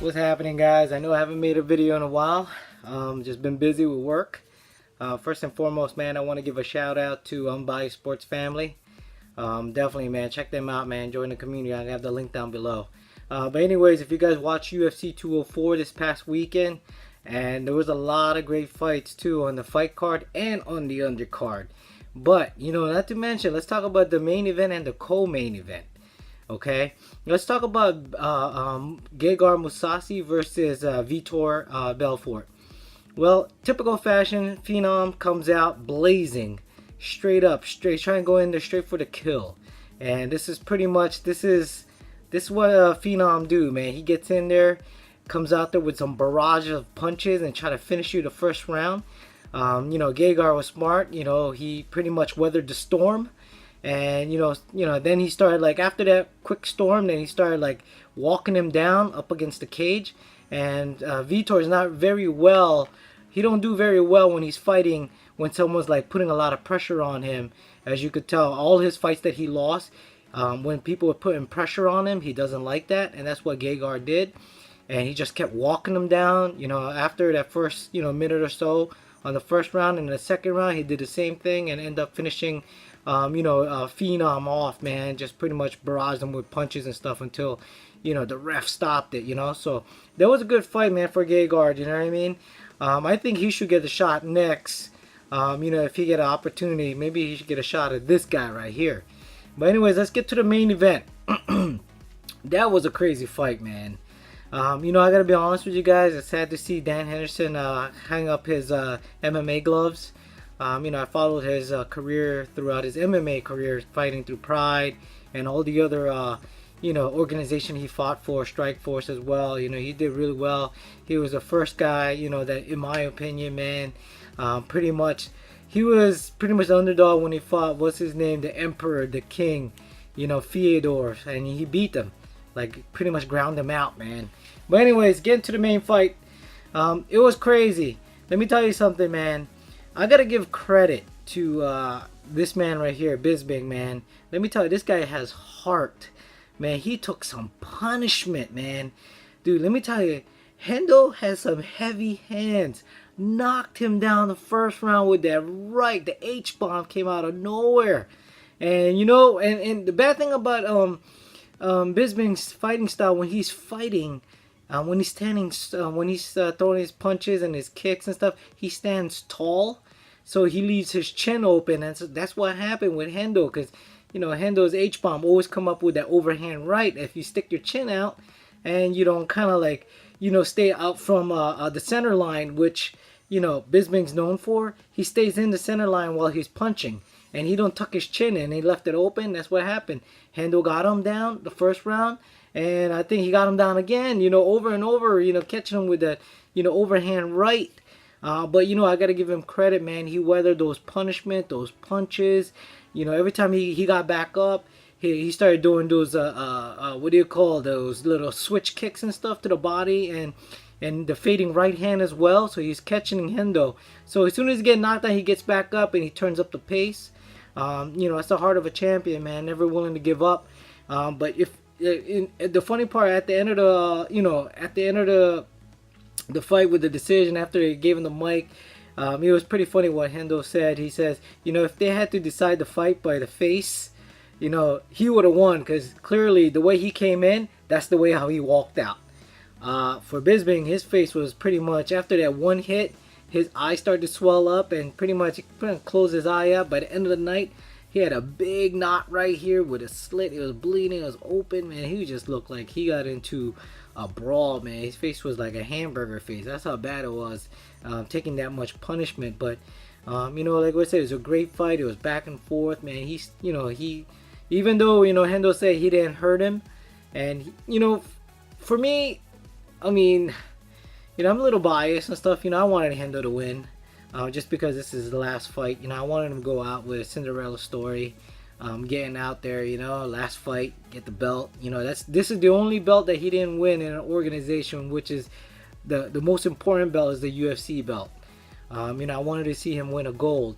What's happening, guys? I know I haven't made a video in a while. Just been busy with work. First and foremost, man, I want to give a shout out to Unbiased Sports family. Definitely, man, check them out, man. Join the community. I have the link down below. But anyways, if you guys watch UFC 204 this past weekend, and there was a lot of great fights too on the fight card and on the undercard. But, you know, not to mention, let's talk about the main event and the co-main event. Okay, let's talk about Gegard Mousasi versus Vitor Belfort. Well, typical fashion, Phenom comes out blazing, straight trying to go in there straight for the kill. And this is pretty much, this is what Phenom do, man. He gets in there, comes out there with some barrage of punches and try to finish you the first round. You know, Gegard was smart. You know, he pretty much weathered the storm. And you know, then he started, like, after that quick storm, then he started like walking him down up against the cage. And Vitor is not very well. He don't do very well when he's fighting when someone's like putting a lot of pressure on him. As you could tell, all his fights that he lost, when people were putting pressure on him, he doesn't like that, and that's what Gegard did. And he just kept walking him down. You know, after that first minute or so on the first round, and in the second round he did the same thing and ended up finishing Phenom off, man. Just pretty much barraged him with punches and stuff until, you know, the ref stopped it, you know. So that was a good fight, man, for Gegard, you know what I mean? I think he should get a shot next. You know, if he get an opportunity, maybe he should get a shot at this guy right here. But anyways, let's get to the main event. That was a crazy fight, man. You know, I gotta be honest with you guys, it's sad to see Dan Henderson hang up his MMA gloves. You know, I followed his career throughout his MMA career, fighting through Pride and all the other, you know, organization he fought for, Strike Force as well. You know, he did really well. He was the first guy, you know, that, in my opinion, man, pretty much, he was pretty much the underdog when he fought, what's his name, the Emperor, the King, you know, Fyodor, and he beat him. Like, pretty much ground him out, man. But anyways, getting to the main fight, it was crazy. Let me tell you something, man. I gotta give credit to this man right here, Bisping, man. Let me tell you, this guy has heart, man. He took some punishment, man. Dude, let me tell you, Hendo has some heavy hands. Knocked him down the first round with that right. The H-bomb came out of nowhere. And, you know, and the bad thing about Bisping's fighting style, when he's fighting, when he's standing, when he's throwing his punches and his kicks and stuff, he stands tall. So he leaves his chin open, and so that's what happened with Hendo, because, you know, Hendo's H-bomb always come up with that overhand right. If you stick your chin out and you don't kind of, like, you know, stay out from the center line, which, you know, Bisping's known for, he stays in the center line while he's punching, and he don't tuck his chin in. He left it open. That's what happened. Hendo got him down the first round, and I think he got him down again, you know, over and over, you know, catching him with that, you know, overhand right. But, you know, I got to give him credit, man. He weathered those punishment, those punches. You know, every time he got back up, he started doing those, what do you call those little switch kicks and stuff to the body, and the fading right hand as well. So he's catching Hendo. So as soon as he gets knocked out, he gets back up and he turns up the pace. You know, that's the heart of a champion, man. Never willing to give up. But if the funny part, at the end of the, you know, at the end of the fight with the decision, after he gave him the mic, it was pretty funny what Hendo said. He says, you know, if they had to decide the fight by the face, you know, he would have won, because clearly the way he came in, that's the way how he walked out. For Bisping, his face was pretty much, after that one hit, his eye started to swell up, and pretty much he couldn't close his eye up. By the end of the night, he had a big knot right here with a slit. It was bleeding, it was open, man. He just looked like he got into a brawl, man. His face was like a hamburger face. That's how bad it was, taking that much punishment. But you know, like I said, it was a great fight. It was back and forth, man. He's, you know, even though, you know, Hendo said he didn't hurt him, and, you know, for me, I mean, you know, I'm a little biased and stuff. You know, I wanted Hendo to win, just because this is the last fight. You know, I wanted him to go out with a Cinderella story. Getting out there, you know, last fight, get the belt. You know, this is the only belt that he didn't win in an organization, which is the most important belt, is the UFC belt. You know, I wanted to see him win a gold.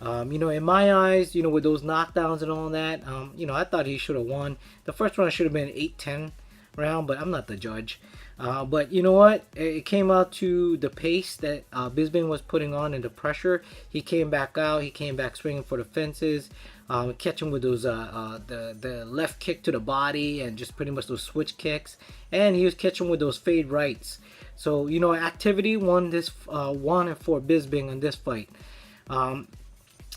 In my eyes, with those knockdowns and all that, I thought he should have won. The first round should have been 8-10 round, but I'm not the judge. But you know what? It came out to the pace that Bisping was putting on and the pressure. He came back out. He came back swinging for the fences, catching with those the left kick to the body and just pretty much those switch kicks. And he was catching with those fade rights. So activity won for Bisping in this fight.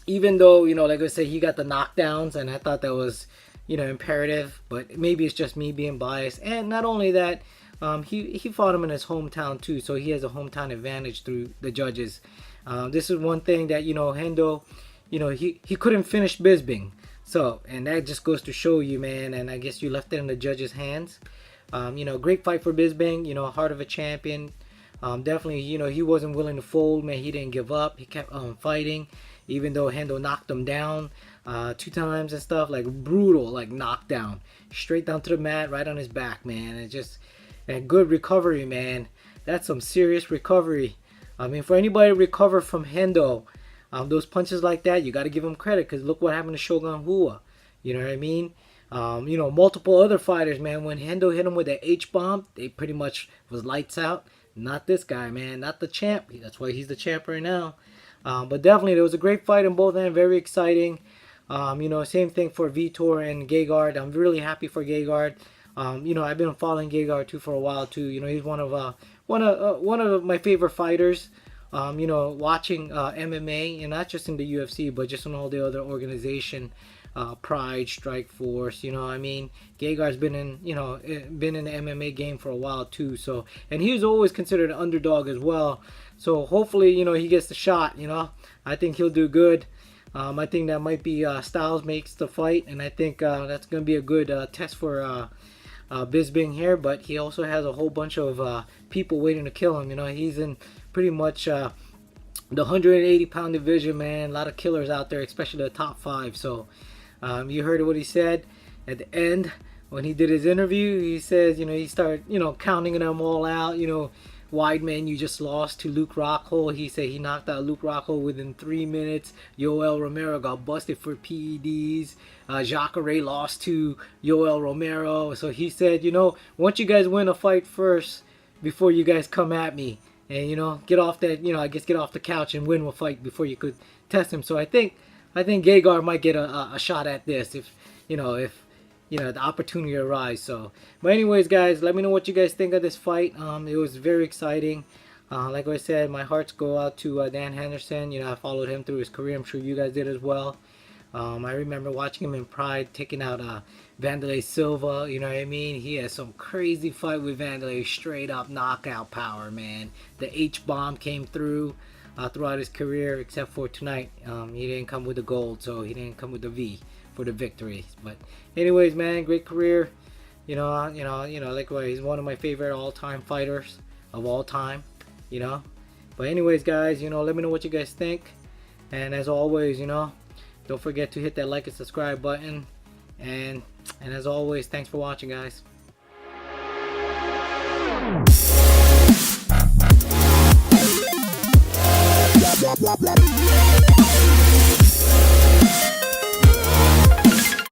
Even though like I said, he got the knockdowns, and I thought that was imperative. But maybe it's just me being biased. And not only that. He fought him in his hometown too, so he has a hometown advantage through the judges. This is one thing that Hendo, he couldn't finish Bisping, so and that just goes to show you, man. And I guess you left it in the judges' hands. Great fight for Bisping. Heart of a champion. Definitely, he wasn't willing to fold, man. He didn't give up. He kept fighting, even though Hendo knocked him down 2 times and stuff, like brutal, like knockdown, straight down to the mat, right on his back, man. It just. And good recovery, man. That's some serious recovery. I mean, for anybody to recover from Hendo, those punches like that, you got to give him credit, because look what happened to Shogun Rua. You know what I mean? Multiple other fighters, man, when Hendo hit him with the H-bomb, they pretty much was lights out. Not this guy, man. Not the champ. That's why he's the champ right now. But definitely, there was a great fight on both ends. Very exciting. Same thing for Vitor and Gegard. I'm really happy for Gegard. I've been following Gegard too for a while too. He's one of my favorite fighters. Watching MMA, and not just in the UFC, but just in all the other organization, Pride, Strike Force. Gegard's been in the MMA game for a while too. So, and he was always considered an underdog as well. So hopefully, he gets the shot. I think he'll do good. I think that might be Styles makes the fight, and I think that's going to be a good test for Bisping here. But he also has a whole bunch of people waiting to kill him. He's in pretty much the 180-pound division, man. A lot of killers out there, especially the top 5. So you heard what he said at the end when he did his interview. He says, he started, counting them all out. Weidman, you just lost to Luke Rockhold. He said he knocked out Luke Rockhold within 3 minutes. Yoel Romero got busted for PEDs. Jacare lost to Yoel Romero. So he said, once you guys win a fight first before you guys come at me. And, get off that, I guess get off the couch and win a fight before you could test him. So I think Gegard might get a shot at this if the opportunity arises. So, but anyways, guys, let me know what you guys think of this fight. It was very exciting. Like I said, my hearts go out to Dan Henderson. I followed him through his career. I'm sure you guys did as well. I remember watching him in Pride, taking out Vanderlei Silva. You know what I mean? He had some crazy fight with Vanderlei, straight up knockout power, man. The H-bomb came through throughout his career, except for tonight. He didn't come with the gold, so he didn't come with the V for the victory. But anyways, man, great career. Likewise, he's one of my favorite all-time fighters of all time. But anyways, guys, let me know what you guys think. And as always, don't forget to hit that like and subscribe button. And as always, thanks for watching, guys. Blah, blah, blah.